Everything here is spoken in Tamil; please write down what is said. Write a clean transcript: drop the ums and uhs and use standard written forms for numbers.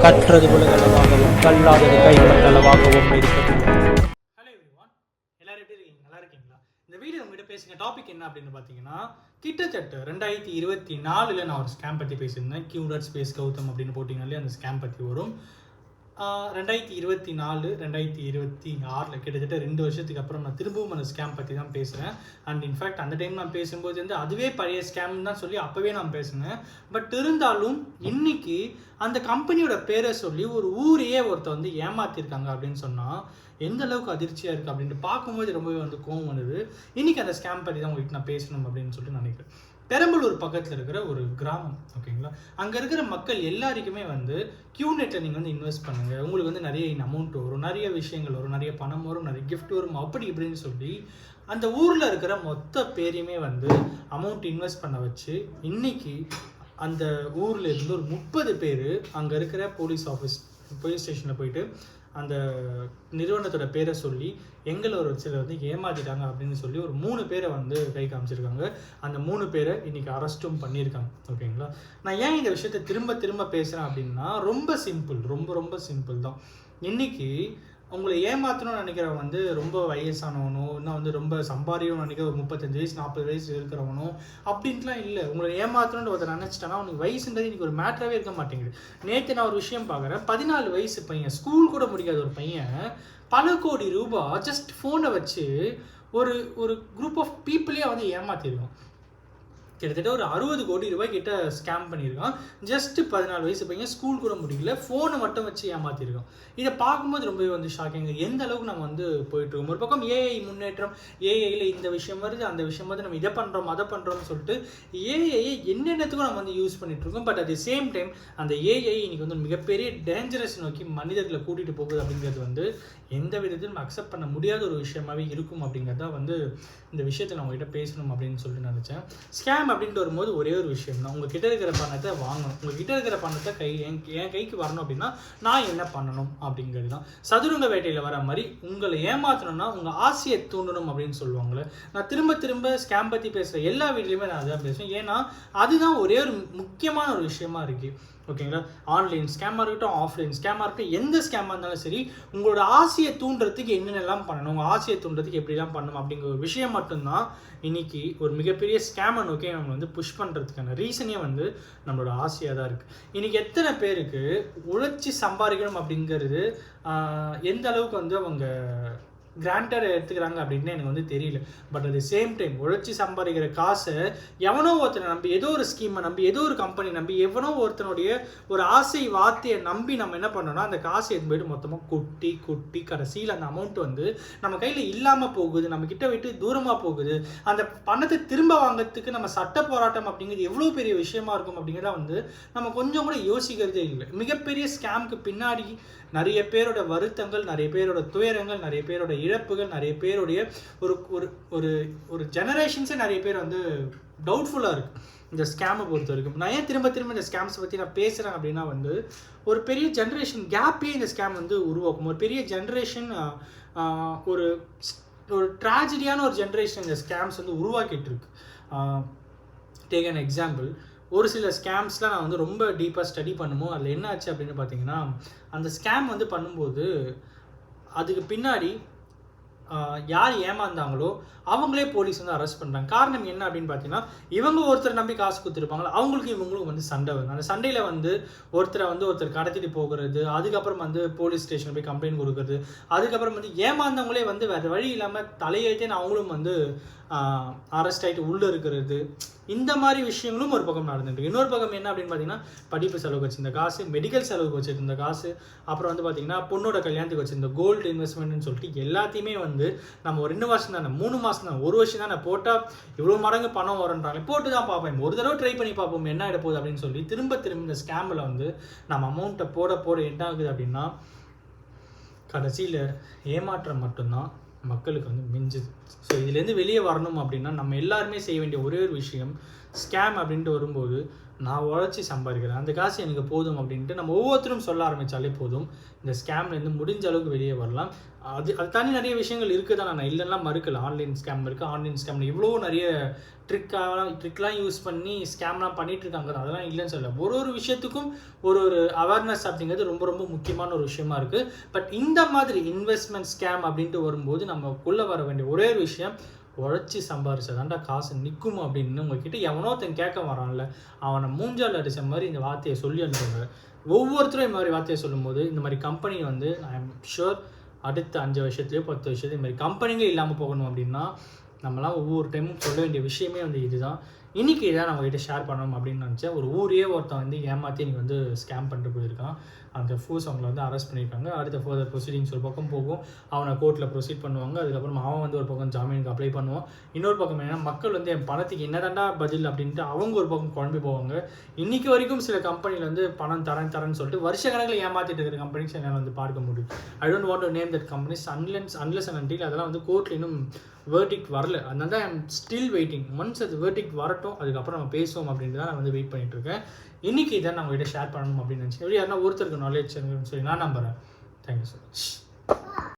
கற்றது உலகளவாகவும் கல்லாதது கைவிடங்களவாகவும் இருக்கிறது. ஹலோ எவ்ரிவான், எல்லாரும் எப்படி இருக்கீங்க? நல்லா இருக்கீங்களா? இந்த வீடியோ உங்ககிட்ட பேசுங்க டாபிக் என்ன அப்படின்னு பார்த்தீங்கன்னா, கிட்டத்தட்ட 2024 நான் ஒரு ஸ்கேம் பற்றி பேசியிருந்தேன். கியூடர் ஸ்பேஸ் கௌதம் அப்படின்னு போட்டிங்கனாலே அந்த ஸ்கேம் பற்றி வரும். 2024 2026 கிட்டத்தட்ட 2 வருஷத்துக்கு அப்புறம் நான் திரும்பவும் அந்த ஸ்கேம் பற்றி தான் பேசுகிறேன். அண்ட் இன்ஃபேக்ட் அந்த டைம் நான் பேசும்போது வந்து அதுவே பழைய ஸ்கேம் தான் சொல்லி அப்போவே நான் பேசினேன். பட் இருந்தாலும் இன்னைக்கு அந்த கம்பெனியோட பேரை சொல்லி ஒரு ஊரையே ஒருத்தர் வந்து ஏமாத்திருக்காங்க அப்படின்னு சொன்னால் எந்த அளவுக்கு அதிர்ச்சியாக இருக்குது அப்படின்ட்டு பார்க்கும்போது ரொம்பவே வந்து கோவம் வந்தது. இன்றைக்கி அந்த ஸ்கேம் பற்றி தான் உங்களுக்கு நான் பேசணும் அப்படின்னு சொல்லிட்டு நினைக்கிறேன். பெரம்பலூர் பக்கத்தில் இருக்கிற ஒரு கிராமம், ஓகேங்களா? அங்கே இருக்கிற மக்கள் எல்லாருக்குமே வந்து கியூநெட்டில் நீங்கள் வந்து இன்வெஸ்ட் பண்ணுங்கள், உங்களுக்கு வந்து நிறைய அமௌண்ட் வரும், நிறைய விஷயங்கள் வரும், நிறைய பணம் வரும், நிறைய கிஃப்ட் வரும், அப்படி இப்படின்னு சொல்லி அந்த ஊரில் இருக்கிற மொத்த பேரையுமே வந்து அமௌண்ட் இன்வெஸ்ட் பண்ண வச்சு இன்னைக்கு அந்த ஊரில் இருந்து ஒரு 30 பேர் அங்கே இருக்கிற போலீஸ் ஸ்டேஷனில் போயிட்டு அந்த நிறுவனத்தோட பேரை சொல்லி எங்களை ஒரு சிலர் வந்து ஏமாத்திட்டாங்க அப்படின்னு சொல்லி ஒரு 3 பேரை வந்து கை காமிச்சிருக்காங்க. அந்த 3 பேரை இன்னைக்கு அரெஸ்ட்டும் பண்ணியிருக்காங்க, ஓகேங்களா? நான் ஏன் இந்த விஷயத்தை திரும்ப பேசுகிறேன் அப்படின்னா ரொம்ப சிம்பிள், ரொம்ப சிம்பிள் தான். இன்னைக்கு உங்களை ஏமாற்றணும்னு நினைக்கிறவன் வந்து ரொம்ப வயசானவனோ, இன்னும் வந்து ரொம்ப சம்பாதிக்கணும்னு நினைக்கிற ஒரு 35 வயசு 40 வயசு இருக்கிறவனோ அப்படின்ட்டுலாம் இல்லை. உங்களை ஏமாற்றணும்னு ஒருத்தர் நினச்சிட்டானா அவனுக்கு வயசுன்றது இன்றைக்கி ஒரு மேட்டராகவே இருக்க மாட்டேங்குது. நேற்று நான் ஒரு விஷயம் பார்க்குறேன். 14 வயசு பையன், ஸ்கூல் கூட முடிக்காத ஒரு பையன் பல கோடி ரூபாய் ஜஸ்ட் ஃபோனை வச்சு ஒரு குரூப் ஆஃப் பீப்புளே வந்து ஏமாற்றிருக்கோம். கிட்டத்தட்ட ஒரு 60 கோடி ரூபாய் கிட்ட ஸ்கேம் பண்ணியிருக்கான். ஜஸ்ட் 14 வயசு பையன், ஸ்கூல் கூட முடியல, ஃபோனை மட்டும் வச்சு ஏமாற்றிருக்கோம். இதை பார்க்கும்போது ரொம்பவே வந்து ஷாக்கிங். எந்த அளவுக்கு நம்ம வந்து போயிட்டுருக்கோம். ஒரு பக்கம் ஏஐ முன்னேற்றம், ஏஐயில் இந்த விஷயம் வருது, அந்த விஷயம் வருது, நம்ம இதை பண்ணுறோம் அதை பண்ணுறோம்னு சொல்லிட்டு ஏஐயை என்னென்னத்துக்கும் நம்ம வந்து யூஸ் பண்ணிட்டுருக்கோம். But at the same time அந்த ஏஐ இன்னைக்கு வந்து மிகப்பெரிய டேஞ்சரஸ் நோக்கி மனிதர்களை கூட்டிகிட்டு போகுது அப்படிங்கிறது வந்து எந்த விதத்திலும் நம்ம அக்செப்ட் பண்ண முடியாத ஒரு விஷயமாவே இருக்கும். அப்படிங்கிறத வந்து இந்த விஷயத்தை நான் உங்ககிட்ட பேசணும் அப்படின்னு சொல்லிட்டு நினச்சேன். ஸ்கேம் அப்படின்ட்டு வரும்போது ஒரே ஒரு விஷயம் தான், உங்ககிட்ட இருக்கிற பணத்தை வாங்கணும், உங்ககிட்ட இருக்கிற பணத்தை என் கைக்கு வரணும் அப்படின்னா நான் என்ன பண்ணணும் அப்படிங்கிறது தான். சதுரங்க வேட்டையில் வர மாதிரி உங்களை ஏமாற்றணும்னா உங்கள் ஆசையை தூண்டணும் அப்படின்னு சொல்லுவாங்களே. நான் திரும்ப ஸ்கேம் பற்றி பேசுகிற எல்லா வீட்லையுமே நான் அதான் பேசுவேன். ஏன்னா அதுதான் ஒரே ஒரு முக்கியமான ஒரு விஷயமா இருக்குது, ஓகேங்களா? ஆன்லைன் ஸ்கேமாக இருக்கட்டும், ஆஃப்லைன் ஸ்கேமாக இருக்கட்டும், எந்த ஸ்கேமாக இருந்தாலும் சரி, உங்களோட ஆசையை தூண்டுறதுக்கு என்னென்னலாம் பண்ணணும், உங்கள் ஆசையை தூண்டுறதுக்கு எப்படிலாம் பண்ணணும் அப்படிங்கிற ஒரு விஷயம் மட்டும்தான் இன்னைக்கு ஒரு மிகப்பெரிய ஸ்கேமை நோக்கி நம்ம வந்து புஷ் பண்ணுறதுக்கான ரீசனே வந்து நம்மளோட ஆசையாக தான் இருக்குது. இன்றைக்கி எத்தனை பேருக்கு உழைச்சி சம்பாதிக்கணும் அப்படிங்கிறது எந்த அளவுக்கு வந்து அவங்க கிராண்டட் எடுத்துக்கிறாங்க அப்படின்னு எனக்கு வந்து தெரியல. But at the same time உழைச்சி சம்பாதிக்கிற காசை எவனோ ஒருத்தனை நம்பி, ஏதோ ஒரு ஸ்கீமை நம்பி, ஏதோ ஒரு கம்பெனி நம்பி, எவனோ ஒருத்தனுடைய ஒரு ஆசை வார்த்தையை நம்பி நம்ம என்ன பண்ணோம்னா அந்த காசை எடுத்து போயிட்டு மொத்தமாக கொட்டி கடைசியில் அந்த அமௌண்ட் வந்து நம்ம கையில் இல்லாமல் போகுது, நம்ம கிட்ட விட்டு தூரமாக போகுது. அந்த பணத்தை திரும்ப வாங்கிறதுக்கு நம்ம சட்ட போராட்டம் அப்படிங்கிறது எவ்வளோ பெரிய விஷயமா இருக்கும் அப்படிங்கிறத வந்து நம்ம கொஞ்சம் கூட யோசிக்கிறதே இல்லை. மிகப்பெரிய ஸ்கேமுக்கு பின்னாடி நிறைய பேரோட வருத்தங்கள், நிறைய பேரோட துயரங்கள், நிறைய பேரோட இழப்புகள், நிறைய பேருடைய ஒரு ஒரு ஒரு ஜெனரேஷன்ஸே நிறைய பேர் வந்து டவுட்ஃபுல்லாக இருக்குது இந்த ஸ்கேமை பொறுத்த வரைக்கும். நான் ஏன் திரும்ப இந்த ஸ்கேம்ஸ் பற்றி நான் பேசுகிறேன் அப்படின்னா வந்து ஒரு பெரிய ஜென்ரேஷன் கேப்பே இந்த ஸ்கேம் வந்து உருவாக்கும். ஒரு பெரிய ஜென்ரேஷன் ஒரு ட்ராஜடியான ஒரு ஜென்ரேஷன் இந்த ஸ்கேம்ஸ் வந்து உருவாக்கிட்டு இருக்கு. டேக் அன் எக்ஸாம்பிள், ஒரு சில ஸ்கேம்ஸ்லாம் நான் வந்து ரொம்ப டீப்பாக ஸ்டடி பண்ணுமோ அதில் என்ன ஆச்சு அப்படின்னு பார்த்தீங்கன்னா, அந்த ஸ்கேம் வந்து பண்ணும்போது அதுக்கு பின்னாடி யார் ஏமாந்தாங்களோ அவங்களே போலீஸ் வந்து அரெஸ்ட் பண்ணுறாங்க. காரணம் என்ன அப்படின்னு பார்த்தீங்கன்னா, இவங்க ஒருத்தர் நம்பி காசு கொடுத்துருப்பாங்களா, அவங்களுக்கும் இவங்களுக்கும் வந்து சண்டை வரும். அந்த சண்டையில் வந்து ஒருத்தர் கடத்திட்டு போகிறது, அதுக்கப்புறம் வந்து போலீஸ் ஸ்டேஷன் போய் கம்ப்ளைண்ட் கொடுக்குறது, அதுக்கப்புறம் வந்து ஏமாந்தவங்களே வந்து வேறு வழி இல்லாமல் தலையேற்றேன்னு அவங்களும் வந்து அரெஸ்ட் ஆகிட்டு உள்ளே இருக்கிறது. இந்த மாதிரி விஷயங்களும் ஒரு பக்கம் நடந்துட்டு. இன்னொரு பக்கம் என்ன அப்படின்னு பார்த்தீங்கன்னா, படிப்பு செலவுக்கு வச்சிருந்த காசு, மெடிக்கல் செலவுக்கு வச்சுருந்த காசு, அப்புறம் வந்து பார்த்தீங்கன்னா பொண்ணோட கல்யாணத்துக்கு வச்சிருந்த கோல்டு இன்வெஸ்ட்மெண்ட்னு சொல்லிட்டு எல்லாத்தையுமே வந்து நம்ம ஒரு 2 வருஷம் தானே, 3 மாதம் தானே, 1 வருஷம் தானே போட்டால் இவ்வளோ மடங்கு பணம் வரும்ன்றாங்க, போட்டு தான் பார்ப்போம், ஒரு தடவை ட்ரை பண்ணி பார்ப்போம் என்ன ஆகிட போகுது அப்படின்னு சொல்லி திரும்ப இந்த ஸ்கேமில் வந்து நம்ம அமௌண்ட்டை போட என்ன ஆகுது அப்படின்னா கடைசியில் ஏமாற்றம் மட்டும்தான் மக்களுக்கு வந்து மிஞ்சுது. ஸோ இதுலேருந்து வெளியே வரணும் அப்படின்னா நம்ம எல்லாருமே செய்ய வேண்டிய ஒரே ஒரு விஷயம், ஸ்கேம் அப்படின்ட்டு வரும்போது நான் உழைச்சி சம்பாதிக்கிறேன், அந்த காசு எனக்கு போதும் அப்படின்ட்டு நம்ம ஒவ்வொருத்தரும் சொல்ல ஆரம்பித்தாலே போதும், இந்த ஸ்கேம்லேருந்து முடிஞ்ச அளவுக்கு வெளியே வரலாம். அது தாண்டி நிறைய விஷயங்கள் இருக்குது தான், நான் இல்லைன்னா மறுக்கல. ஆன்லைன் ஸ்கேம் இருக்குது, ஆன்லைன் ஸ்கேமில் இவ்வளோ நிறைய ட்ரிக்லாம் யூஸ் பண்ணி ஸ்கேம்லாம் பண்ணிகிட்டு இருக்காங்க, அதெல்லாம் இல்லைன்னு சொல்ல. ஒரு விஷயத்துக்கும் ஒரு அவேர்னஸ் அப்படிங்கிறது ரொம்ப ரொம்ப முக்கியமான ஒரு விஷயமா இருக்குது. பட் இந்த மாதிரி இன்வெஸ்ட்மெண்ட் ஸ்கேம் அப்படின்ட்டு வரும்போது நமக்குள்ளே வர வேண்டிய ஒரே ஒரு விஷயம், உழைச்சி சம்பாரிச்சதாண்டா காசு நிற்கும் அப்படின்னு உங்ககிட்ட எவனோ ஒருத்தன் கேட்க வரான்ல, அவனை மூஞ்சால் அடித்த மாதிரி இந்த வார்த்தையை சொல்லி அனுப்புங்க. ஒவ்வொருத்தரும் இந்த மாதிரி வார்த்தையை சொல்லும்போது இந்த மாதிரி கம்பெனி வந்து ஐ எம் ஷுர் அடுத்த 5 வருஷத்துலையோ 10 வருஷத்துலையோ இந்த மாதிரி கம்பெனிங்களே இல்லாமல் போகணும் அப்படின்னா நம்மளாம் ஒவ்வொரு டைமும் சொல்ல வேண்டிய விஷயமே வந்து இதுதான். இன்றைக்கி இதான் நம்மகிட்ட ஷேர் பண்ணணும் அப்படின்னு நினச்சேன். ஒரு ஊரையே ஒருத்தன் வந்து ஏமாற்றி எனக்கு வந்து ஸ்கேம் பண்ணிட்டு போயிருக்கான். அந்த ஃபோர்ஸ் அவங்கள வந்து அரெஸ்ட் பண்ணியிருக்காங்க. அடுத்த ஃபர்தர் ப்ரொசீடிங்ஸ் ஒரு பக்கம் போகும், அவனை கோர்ட்டில் ப்ரொசீட் பண்ணுவாங்க. அதுக்கப்புறம் அவன் வந்து ஒரு பக்கம் ஜாமீனுக்கு அப்ளை பண்ணுவான். இன்னொரு பக்கம் என்னன்னா, மக்கள் வந்து என் பணத்துக்கு என்னதாண்டா பதில் அப்படின்ட்டு அவங்க ஒரு பக்கம் குழம்பி போவாங்க. இன்றைக்கி வரைக்கும் சில கம்பெனியில் வந்து பணம் தரேன்னு சொல்லிட்டு வருஷ கணக்கில் ஏமாற்றிட்டு இருக்கிற கம்பெனிஸ் என்னால் வந்து பார்க்க முடியும். I don't want to name that companies unless and until அதெல்லாம் வந்து கோர்ட்டில் இன்னும் வேர்டிக்ட் வரல. அதனால தான் ஐம் ஸ்டில் வெயிட்டிங். ஒன்ஸ் அது வேர்டிக்ட் வரட்டும், அதுக்கப்புறம் நம்ம பேசுவோம் அப்படின்ட்டு தான் நான் வந்து வெயிட் பண்ணிட்டுருக்கேன். இன்றைக்கி இதை நான் உங்கள்கிட்ட ஷேர் பண்ணணும் அப்படின்னு நினச்சேன். எப்படி யாருன்னா ஒருத்தருக்கு நாலேஜ் சொல்லி நான் நம்புகிறேன். Thank you so much.